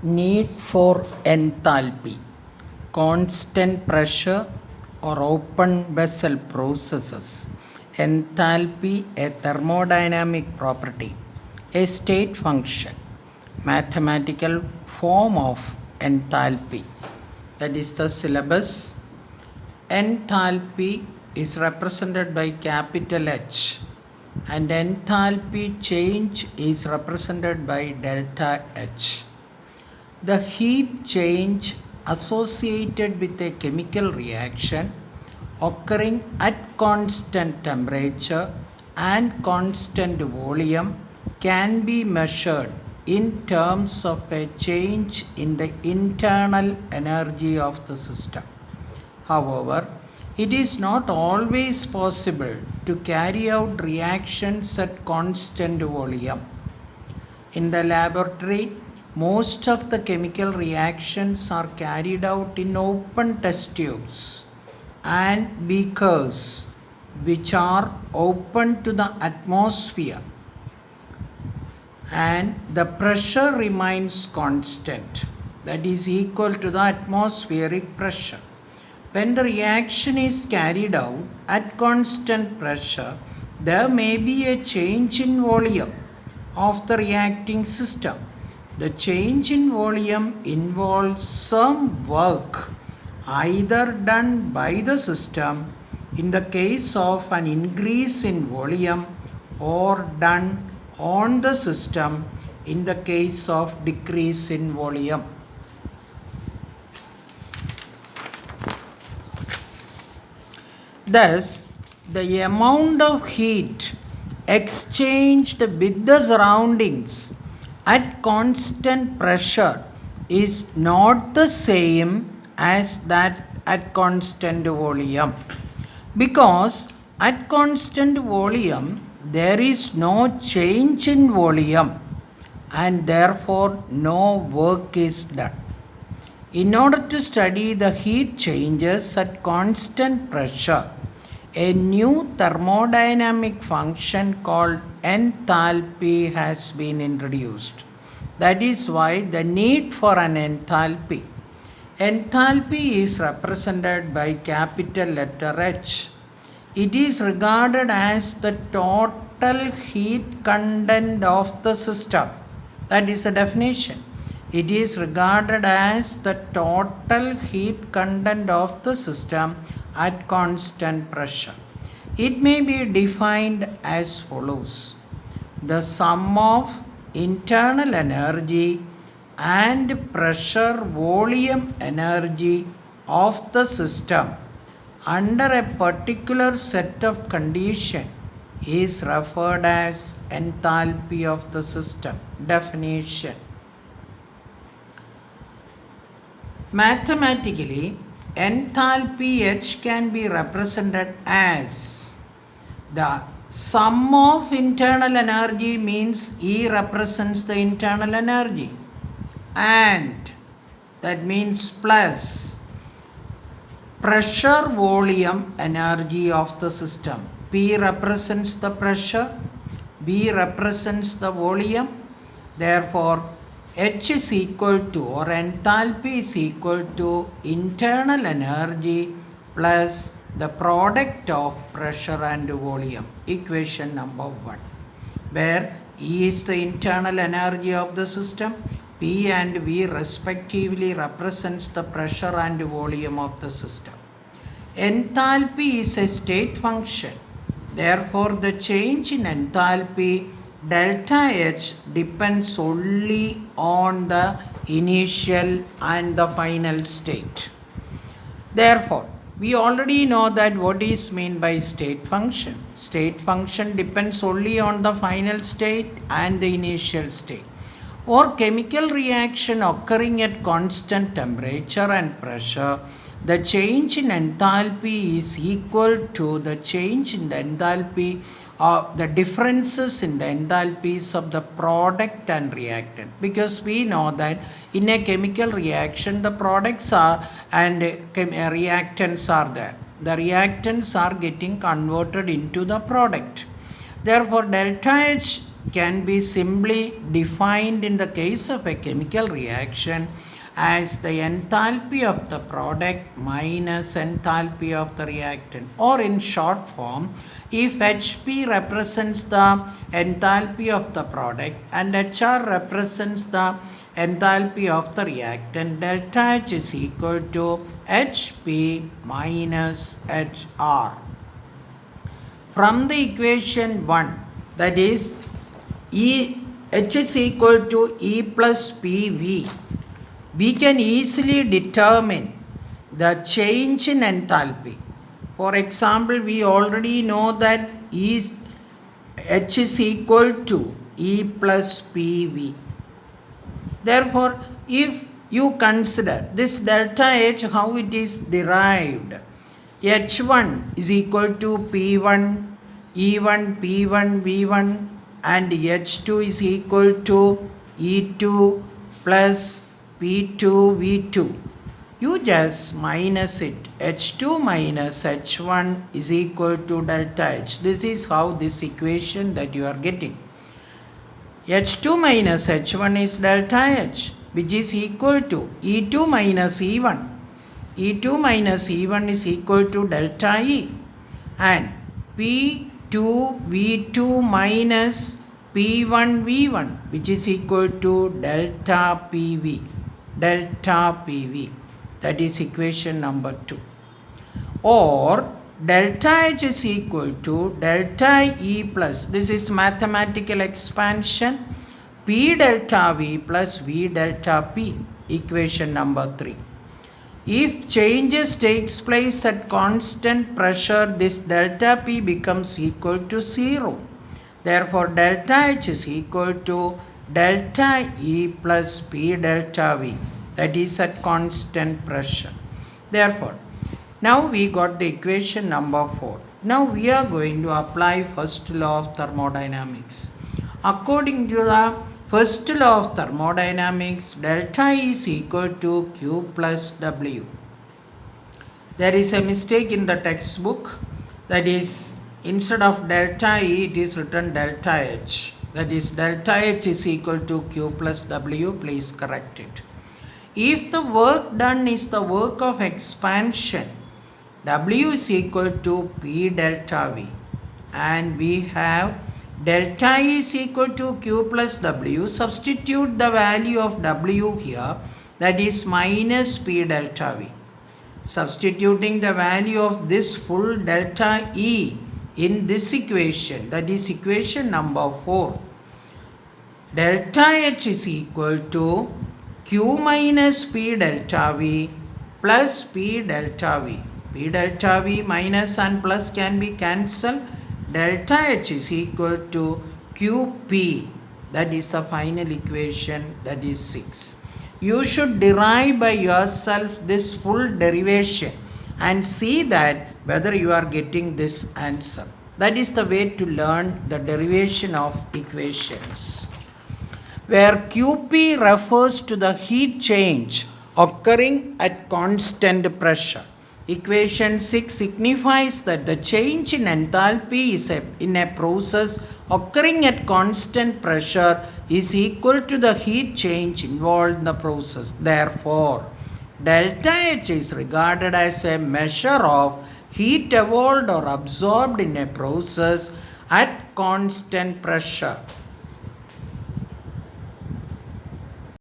Need for enthalpy, constant pressure or open vessel processes. Enthalpy, a thermodynamic property, a state function, mathematical form of enthalpy. That is the syllabus. Enthalpy is represented by capital H and enthalpy change is represented by delta H. The heat change associated with a chemical reaction occurring at constant temperature and constant volume can be measured in terms of a change in the internal energy of the system. However, it is not always possible to carry out reactions at constant volume. In the laboratory, most of the chemical reactions are carried out in open test tubes and beakers which are open to the atmosphere, and the pressure remains constant, that is equal to the atmospheric pressure. When the reaction is carried out at constant pressure, there may be a change in volume of the reacting system. The change in volume involves some work either done by the system in the case of an increase in volume or done on the system in the case of decrease in volume. Thus, the amount of heat exchanged with the surroundings at constant pressure is not the same as that at constant volume, because at constant volume there is no change in volume and therefore no work is done. In order to study the heat changes at constant pressure, a new thermodynamic function called enthalpy has been introduced. That is why the need for an enthalpy. Enthalpy is represented by capital letter H. It is regarded as the total heat content of the system. That is the definition. It is regarded as the total heat content of the system at constant pressure. It may be defined as follows: the sum of internal energy and pressure volume energy of the system under a particular set of conditions is referred as enthalpy of the system. Definition. Mathematically, enthalpy H can be represented as the sum of internal energy, means E represents the internal energy, and that means plus pressure volume energy of the system. P represents the pressure, B represents the volume. Therefore, H is equal to, or enthalpy is equal to, internal energy plus the product of pressure and volume. Equation number 1, where E is the internal energy of the system, P and V respectively represents the pressure and volume of the system. Enthalpy is a state function. Therefore, the change in enthalpy delta H depends only on the initial and the final state. Therefore, we already know that what is meant by state function. State function depends only on the final state and the initial state. For chemical reaction occurring at constant temperature and pressure, the change in enthalpy is equal to the change in the enthalpy of the differences in the enthalpies of the product and reactant, because we know that in a chemical reaction the products are and reactants are there. The reactants are getting converted into the product. Therefore, delta H can be simply defined in the case of a chemical reaction as the enthalpy of the product minus enthalpy of the reactant, or in short form, if Hp represents the enthalpy of the product and Hr represents the enthalpy of the reactant, delta H is equal to Hp minus Hr. From the equation 1, that is H is equal to E plus PV, we can easily determine the change in enthalpy. For example, we already know that H is equal to E plus PV. Therefore, if you consider this delta H, how it is derived, H1 is equal to P1, E1, P1, V1, and H2 is equal to E2 plus P2, V2. You just minus it. H2 minus H1 is equal to delta H. This is how this equation that you are getting. H2 minus H1 is delta H, which is equal to E2 minus E1. E2 minus E1 is equal to delta E, and P2 V2 minus P1 V1, which is equal to delta PV. Delta PV, that is equation number 2. Or delta H is equal to delta E plus, this is mathematical expansion, P delta V plus V delta P, equation number 3. If changes takes place at constant pressure, this delta P becomes equal to 0. Therefore, delta H is equal to delta E plus P delta V, that is at constant pressure. Therefore, now we got the equation number 4. Now we are going to apply first law of thermodynamics. According to the first law of thermodynamics, delta E is equal to Q plus W. There is a mistake in the textbook, that is, instead of delta E, it is written delta H. That is, delta H is equal to Q plus W. Please correct it. If the work done is the work of expansion, W is equal to P delta V, and we have delta E is equal to Q plus W. Substitute the value of W here, that is minus P delta V. Substituting the value of this full delta E in this equation, that is equation number 4, delta H is equal to Q minus P delta V plus P delta V. P delta V minus and plus can be cancelled. Delta H is equal to QP. That is the final equation, that is 6. You should derive by yourself this full derivation and see that whether you are getting this answer. That is the way to learn the derivation of equations, where QP refers to the heat change occurring at constant pressure. Equation 6 signifies that the change in enthalpy is in a process occurring at constant pressure is equal to the heat change involved in the process. Therefore, delta H is regarded as a measure of heat evolved or absorbed in a process at constant pressure.